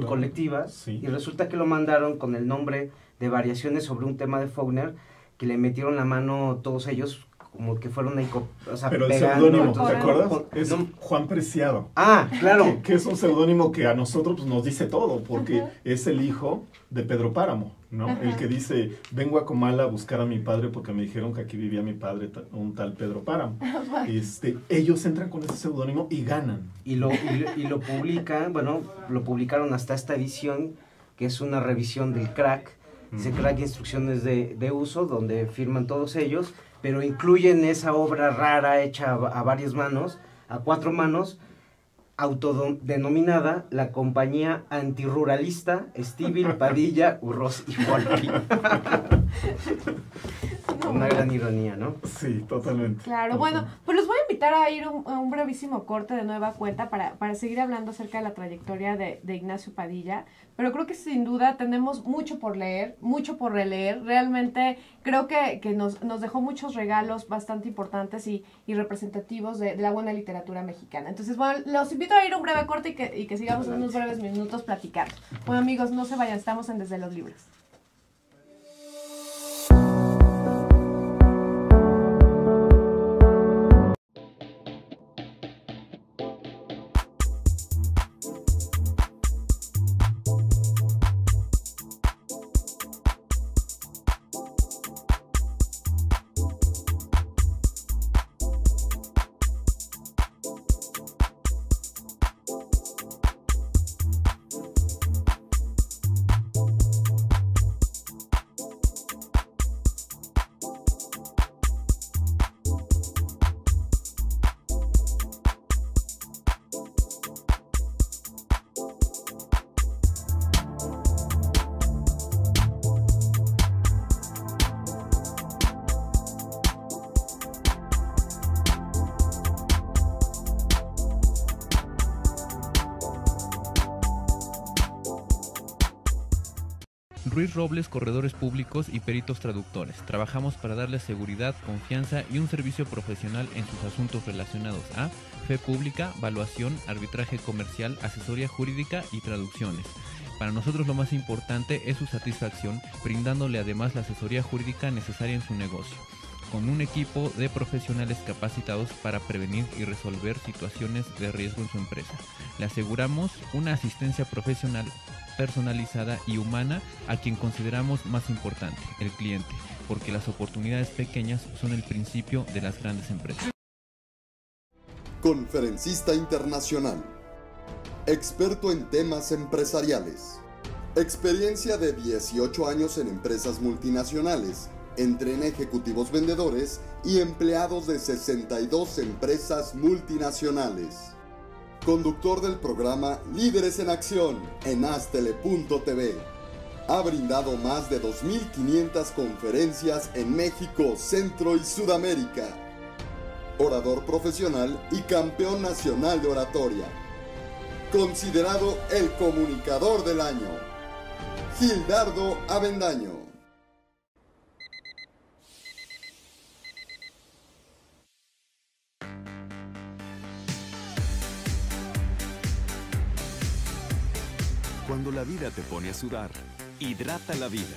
colectiva. Sí. Y resulta que lo mandaron con el nombre de Variaciones sobre un tema de Faulkner, que le metieron la mano todos ellos como que fueron ahí, o sea, pero el pegando, seudónimo, ¿te entonces, acuerdas? Es no. Juan Preciado. Ah, claro. Que es un seudónimo que a nosotros pues, nos dice todo, porque es el hijo de Pedro Páramo, ¿no? El que dice, vengo a Comala a buscar a mi padre porque me dijeron que aquí vivía mi padre, un tal Pedro Páramo. Ellos entran con ese seudónimo y ganan. Y lo publican, bueno, lo publicaron hasta esta edición, que es una revisión del Crack. Dice Crack Instrucciones de Uso, donde firman todos ellos, pero incluyen esa obra rara hecha a varias manos, a 4 manos, autodenominada la Compañía Antirruralista Estíbil Padilla Urroz y Volpi. Una gran ironía, ¿no? Sí, totalmente. Claro, bueno, pues los voy a invitar a ir a un brevísimo corte de nueva cuenta para seguir hablando acerca de la trayectoria de Ignacio Padilla, pero creo que sin duda tenemos mucho por leer, mucho por releer. Realmente creo que nos dejó muchos regalos bastante importantes y representativos de la buena literatura mexicana. Entonces, bueno, los invito a ir a un breve corte y que sigamos en unos breves minutos platicando. Bueno, amigos, no se vayan, estamos en Desde los Libros. Ruiz Robles, corredores públicos y peritos traductores. Trabajamos para darles seguridad, confianza y un servicio profesional en sus asuntos relacionados a fe pública, valuación, arbitraje comercial, asesoría jurídica y traducciones. Para nosotros lo más importante es su satisfacción, brindándole además la asesoría jurídica necesaria en su negocio, con un equipo de profesionales capacitados para prevenir y resolver situaciones de riesgo en su empresa. Le aseguramos una asistencia profesional personalizada y humana a quien consideramos más importante, el cliente, porque las oportunidades pequeñas son el principio de las grandes empresas. Conferencista internacional, experto en temas empresariales, experiencia de 18 años en empresas multinacionales, entrena ejecutivos vendedores y empleados de 62 empresas multinacionales. Conductor del programa Líderes en Acción en Astele.tv. Ha brindado más de 2.500 conferencias en México, Centro y Sudamérica. Orador profesional y campeón nacional de oratoria. Considerado el comunicador del año. Gildardo Avendaño. Cuando la vida te pone a sudar, hidrata la vida.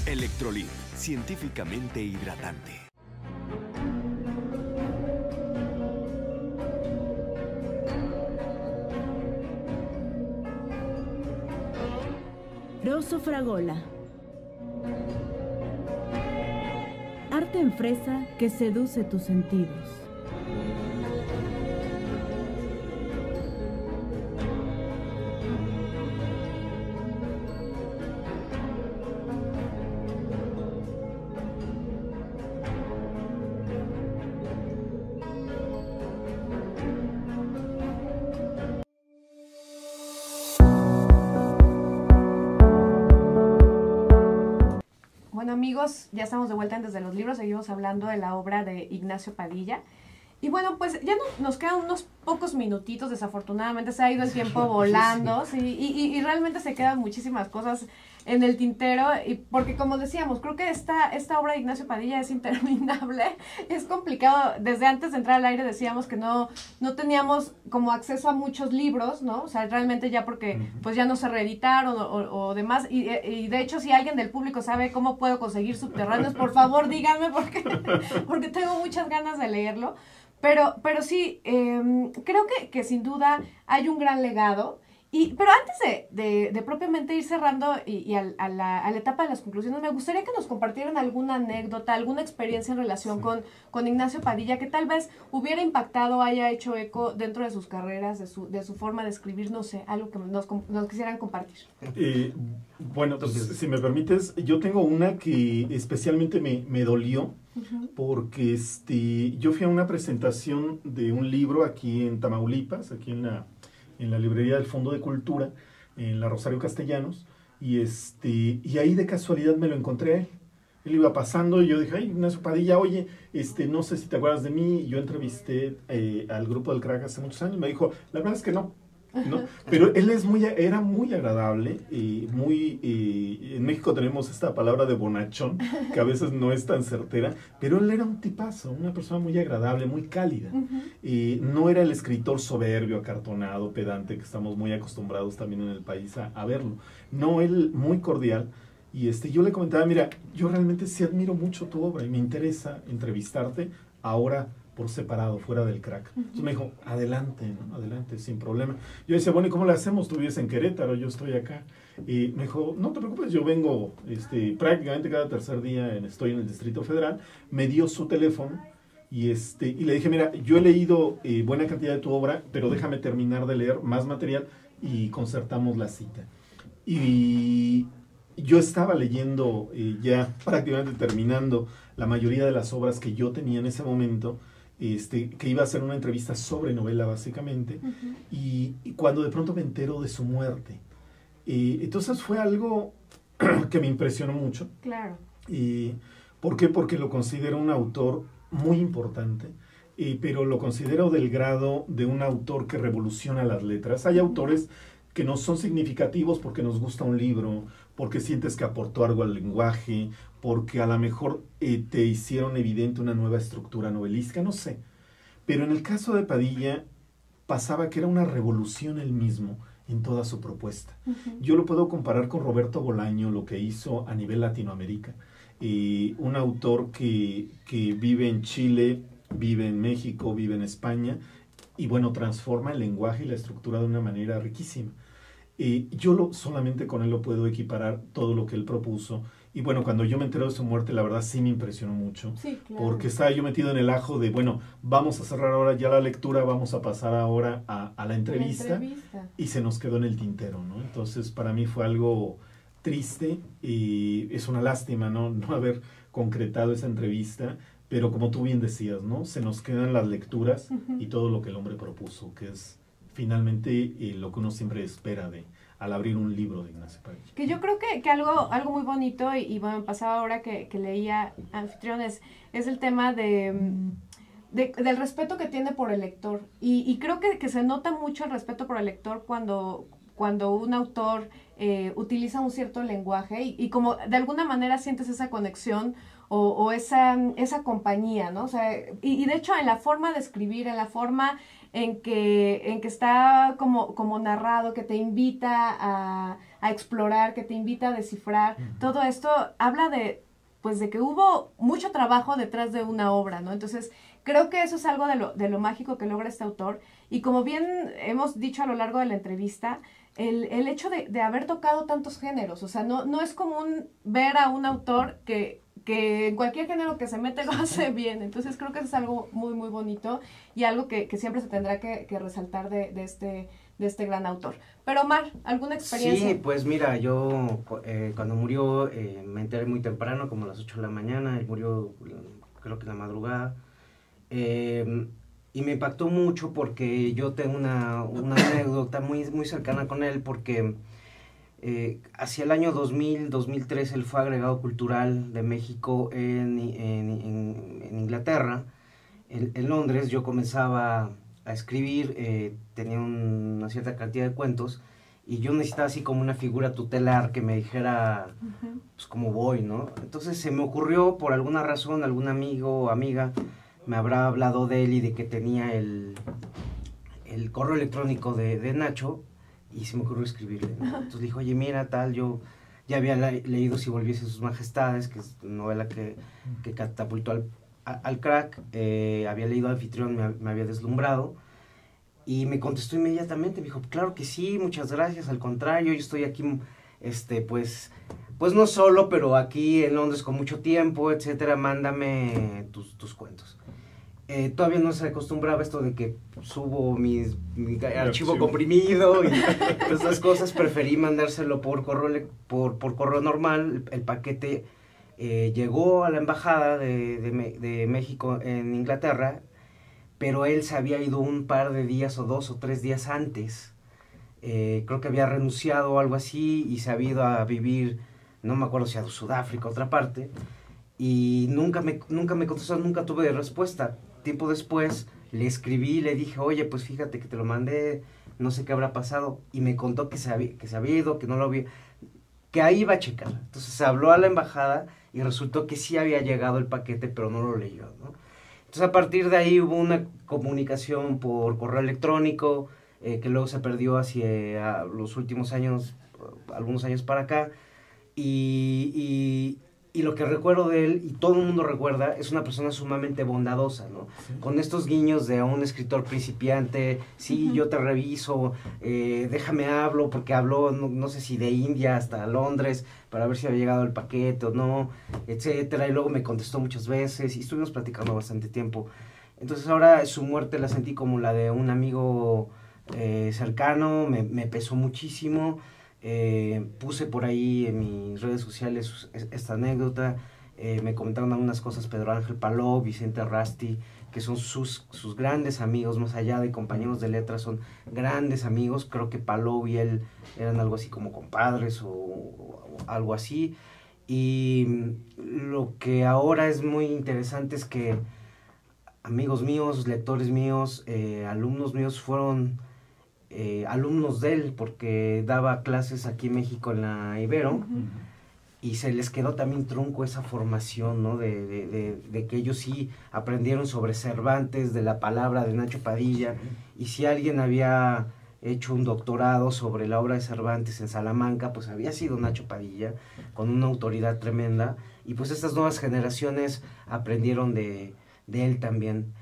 Electrolit, científicamente hidratante. Rosso Fragola. Arte en fresa que seduce tus sentidos. Amigos, ya estamos de vuelta en Desde los Libros, seguimos hablando de la obra de Ignacio Padilla. Y bueno, pues ya nos quedan unos pocos minutitos, desafortunadamente se ha ido el tiempo volando, sí, y realmente se quedan muchísimas cosas en el tintero, y porque como decíamos, creo que esta obra de Ignacio Padilla es interminable, es complicado. Desde antes de entrar al aire decíamos que no teníamos como acceso a muchos libros, ¿no? O sea, realmente ya porque pues ya no se reeditaron o demás, y de hecho si alguien del público sabe cómo puedo conseguir Subterráneos, por favor díganme porque tengo muchas ganas de leerlo. Pero sí, creo que sin duda hay un gran legado. Pero antes de propiamente ir cerrando y a la etapa de las conclusiones, me gustaría que nos compartieran alguna anécdota, alguna experiencia en relación con Ignacio Padilla, que tal vez hubiera impactado, haya hecho eco dentro de sus carreras, de su forma de escribir, no sé, algo que nos quisieran compartir. Bueno, pues si me permites, yo tengo una que especialmente me dolió, porque yo fui a una presentación de un libro aquí en Tamaulipas, aquí en la librería del Fondo de Cultura, en la Rosario Castellanos, y ahí de casualidad me lo encontré. Él iba pasando y yo dije, ay, Ignacio Padilla, oye, no sé si te acuerdas de mí. Yo entrevisté al grupo del Crack hace muchos años. Me dijo, la verdad es que no. Pero él era muy agradable, en México tenemos esta palabra de bonachón, que a veces no es tan certera, pero él era un tipazo, una persona muy agradable, muy cálida. No era el escritor soberbio, acartonado, pedante, que estamos muy acostumbrados también en el país a verlo. No, él muy cordial. Y yo le comentaba, mira, yo realmente sí admiro mucho tu obra y me interesa entrevistarte ahora por separado, fuera del Crack. Entonces me dijo, adelante, ¿no? Adelante, sin problema. Yo decía, bueno, ¿y cómo le hacemos? Tú vives en Querétaro, yo estoy acá. Y me dijo, no te preocupes, yo vengo prácticamente cada tercer día, estoy en el Distrito Federal. Me dio su teléfono y le dije, mira, yo he leído buena cantidad de tu obra, pero déjame terminar de leer más material y concertamos la cita. Y yo estaba leyendo, ya prácticamente terminando la mayoría de las obras que yo tenía en ese momento, que iba a hacer una entrevista sobre novela básicamente, y cuando de pronto me entero de su muerte. Entonces fue algo que me impresionó mucho. Claro. ¿Por qué? Porque lo considero un autor muy importante, pero lo considero del grado de un autor que revoluciona las letras. Hay autores que no son significativos porque nos gusta un libro, porque sientes que aportó algo al lenguaje, porque a lo mejor te hicieron evidente una nueva estructura novelística, no sé. Pero en el caso de Padilla pasaba que era una revolución él mismo en toda su propuesta. Yo lo puedo comparar con Roberto Bolaño, lo que hizo a nivel Latinoamérica. Un autor que vive en Chile, vive en México, vive en España, y bueno, transforma el lenguaje y la estructura de una manera riquísima. Yo solamente con él lo puedo equiparar todo lo que él propuso. Y bueno, cuando yo me enteré de su muerte, la verdad sí me impresionó mucho. Sí, claro. Porque estaba yo metido en el ajo de, bueno, vamos a cerrar ahora ya la lectura, vamos a pasar ahora a la entrevista. Y se nos quedó en el tintero, ¿no? Entonces, para mí fue algo triste y es una lástima, ¿no? No haber concretado esa entrevista. Pero como tú bien decías, ¿no? Se nos quedan las lecturas y todo lo que el hombre propuso, que es finalmente lo que uno siempre espera al abrir un libro de Ignacio Padilla. Que yo creo que algo muy bonito, y bueno, me pasaba ahora que leía Anfitriones, es el tema del respeto que tiene por el lector. Y creo que se nota mucho el respeto por el lector cuando un autor utiliza un cierto lenguaje y como de alguna manera sientes esa conexión o esa compañía, ¿no? O sea, y de hecho en la forma de escribir, en la forma en que está como narrado, que te invita a explorar, que te invita a descifrar, todo esto habla de que hubo mucho trabajo detrás de una obra, ¿no? Entonces, creo que eso es algo de lo mágico que logra este autor, y como bien hemos dicho a lo largo de la entrevista, el hecho de haber tocado tantos géneros, o sea, no es común ver a un autor que en cualquier género que se mete lo hace bien. Entonces creo que eso es algo muy, muy bonito y algo que siempre se tendrá que resaltar de este gran autor. Pero Omar, ¿alguna experiencia? Sí, pues mira, yo cuando murió me enteré muy temprano, como a las 8 de la mañana. Él murió creo que en la madrugada. Y me impactó mucho porque yo tengo una anécdota muy, muy cercana con él, porque hacia el año 2000, 2003, él fue agregado cultural de México en Inglaterra, en Londres. Yo comenzaba a escribir, tenía una cierta cantidad de cuentos, y yo necesitaba así como una figura tutelar que me dijera, pues, cómo voy, ¿no? Entonces se me ocurrió, por alguna razón, algún amigo o amiga me habrá hablado de él y de que tenía el correo electrónico de Nacho, y se me ocurrió escribirle, ¿no? Entonces le dije, oye, mira, tal, yo ya había leído Si volviese sus majestades, que es una novela que catapultó al crack, había leído Anfitrión, me había deslumbrado, y me contestó inmediatamente, me dijo, claro que sí, muchas gracias, al contrario, yo estoy aquí, pues no solo, pero aquí en Londres con mucho tiempo, etcétera, mándame tus cuentos. Todavía no se acostumbraba esto de que subo mi archivo comprimido y esas cosas. Preferí mandárselo por correo normal. El paquete llegó a la embajada de México en Inglaterra, pero él se había ido un par de días o 2 o 3 días antes. Creo que había renunciado o algo así y se había ido a vivir, no me acuerdo si a Sudáfrica, otra parte, y nunca me contestó, nunca tuve respuesta. Tiempo después le escribí, le dije, oye, pues fíjate que te lo mandé, no sé qué habrá pasado, y me contó que se había ido, que no lo había, que ahí iba a checar. Entonces se habló a la embajada y resultó que sí había llegado el paquete, pero no lo leyó, ¿no? Entonces a partir de ahí hubo una comunicación por correo electrónico, que luego se perdió hacia los últimos años, algunos años para acá, y lo que recuerdo de él, y todo el mundo recuerda, es una persona sumamente bondadosa, ¿no? Sí. Con estos guiños de un escritor principiante, sí, yo te reviso, déjame hablo, porque habló, no sé si de India hasta Londres, para ver si había llegado el paquete o no, etcétera, y luego me contestó muchas veces, y estuvimos platicando bastante tiempo. Entonces ahora su muerte la sentí como la de un amigo cercano, me pesó muchísimo. Puse por ahí en mis redes sociales esta anécdota, me comentaron algunas cosas Pedro Ángel Paló, Vicente Rasti, que son sus grandes amigos, más allá de compañeros de letras, son grandes amigos. Creo que Paló y él eran algo así como compadres o algo así, y lo que ahora es muy interesante es que amigos míos, lectores míos, alumnos míos fueron alumnos de él, porque daba clases aquí en México en la Ibero, y se les quedó también trunco esa formación, ¿no? De que ellos sí aprendieron sobre Cervantes, de la palabra de Nacho Padilla, y si alguien había hecho un doctorado sobre la obra de Cervantes en Salamanca, pues había sido Nacho Padilla, con una autoridad tremenda, y pues estas nuevas generaciones aprendieron de él también.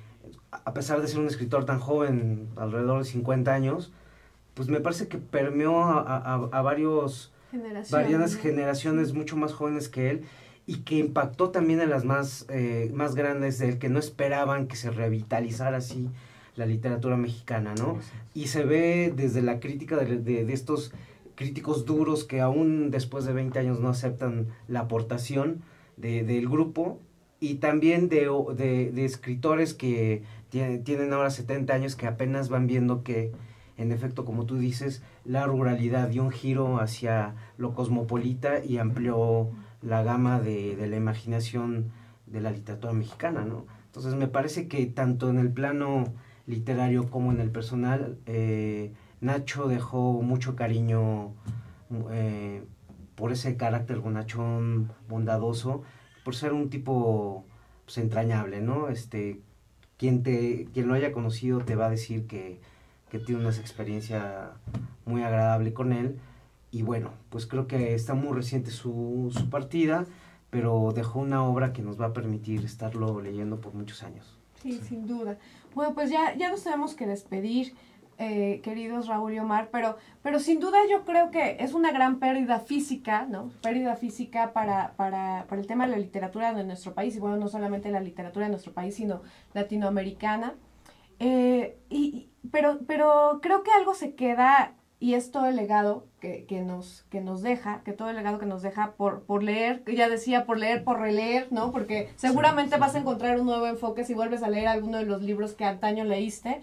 A pesar de ser un escritor tan joven, alrededor de 50 años, pues me parece que permeó a varias generaciones mucho más jóvenes que él, y que impactó también en las más grandes de él, que no esperaban que se revitalizara así la literatura mexicana, ¿no? Y se ve desde la crítica de estos críticos duros que aún después de 20 años no aceptan la aportación del grupo, y también de escritores que tienen ahora 70 años, que apenas van viendo que, en efecto, como tú dices, la ruralidad dio un giro hacia lo cosmopolita y amplió la gama de la imaginación de la literatura mexicana, ¿no? Entonces me parece que tanto en el plano literario como en el personal, Nacho dejó mucho cariño por ese carácter bonachón, bondadoso, por ser un tipo, pues, entrañable, ¿no? Quien lo haya conocido te va a decir que tiene una experiencia muy agradable con él. Y bueno, pues creo que está muy reciente su partida, pero dejó una obra que nos va a permitir estarlo leyendo por muchos años. Sí, sin duda. Bueno, pues ya nos tenemos que despedir, queridos Raúl y Omar, pero sin duda yo creo que es una gran pérdida física, ¿no? Pérdida física para el tema de la literatura de nuestro país, y bueno, no solamente la literatura de nuestro país, sino latinoamericana. Pero creo que algo se queda, y es todo el legado que nos deja, todo el legado que nos deja por leer, ya decía, por leer, por releer, ¿no? Porque seguramente vas a encontrar un nuevo enfoque si vuelves a leer alguno de los libros que antaño leíste.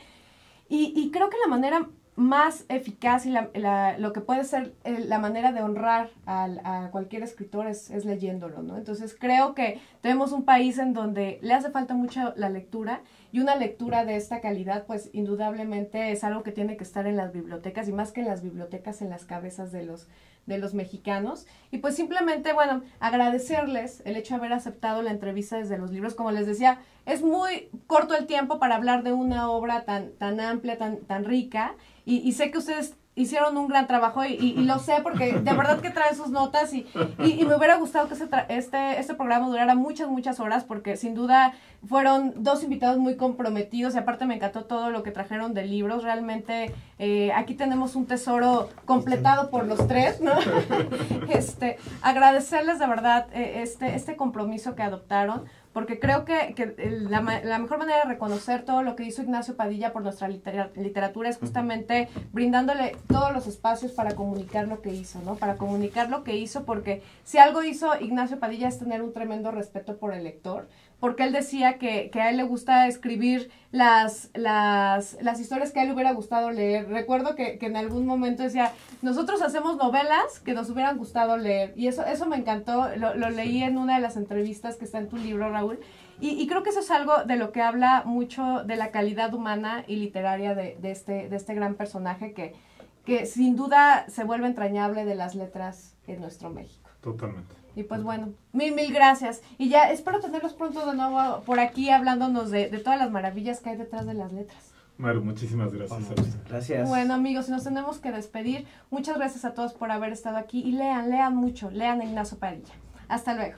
Y creo que la manera más eficaz y lo que puede ser la manera de honrar a cualquier escritor es leyéndolo, ¿no? Entonces creo que tenemos un país en donde le hace falta mucho la lectura, y una lectura de esta calidad pues indudablemente es algo que tiene que estar en las bibliotecas, y más que en las bibliotecas, en las cabezas de los mexicanos. Y pues simplemente, bueno, agradecerles el hecho de haber aceptado la entrevista desde los libros. Como les decía, es muy corto el tiempo para hablar de una obra tan amplia, tan rica, y sé que ustedes hicieron un gran trabajo y lo sé porque de verdad que traen sus notas y me hubiera gustado que este programa durara muchas horas, porque sin duda fueron 2 invitados muy comprometidos, y aparte me encantó todo lo que trajeron de libros. Realmente aquí tenemos un tesoro completado por los 3, ¿no? Agradecerles de verdad este compromiso que adoptaron, porque creo que la mejor manera de reconocer todo lo que hizo Ignacio Padilla por nuestra literatura es justamente brindándole todos los espacios para comunicar lo que hizo, ¿no? Para comunicar lo que hizo, porque si algo hizo Ignacio Padilla es tener un tremendo respeto por el lector, porque él decía que a él le gusta escribir las historias que a él le hubiera gustado leer. Recuerdo que en algún momento decía, nosotros hacemos novelas que nos hubieran gustado leer, y eso me encantó, lo leí en una de las entrevistas que está en tu libro, Raúl, y creo que eso es algo de lo que habla mucho de la calidad humana y literaria de este gran personaje que sin duda se vuelve entrañable de las letras en nuestro México. Totalmente. Y pues bueno, mil gracias. Y ya espero tenerlos pronto de nuevo por aquí hablándonos de todas las maravillas que hay detrás de las letras. Maru, muchísimas gracias. Gracias. Bueno, amigos, nos tenemos que despedir. Muchas gracias a todos por haber estado aquí, y lean mucho, lean a Ignacio Padilla. Hasta luego.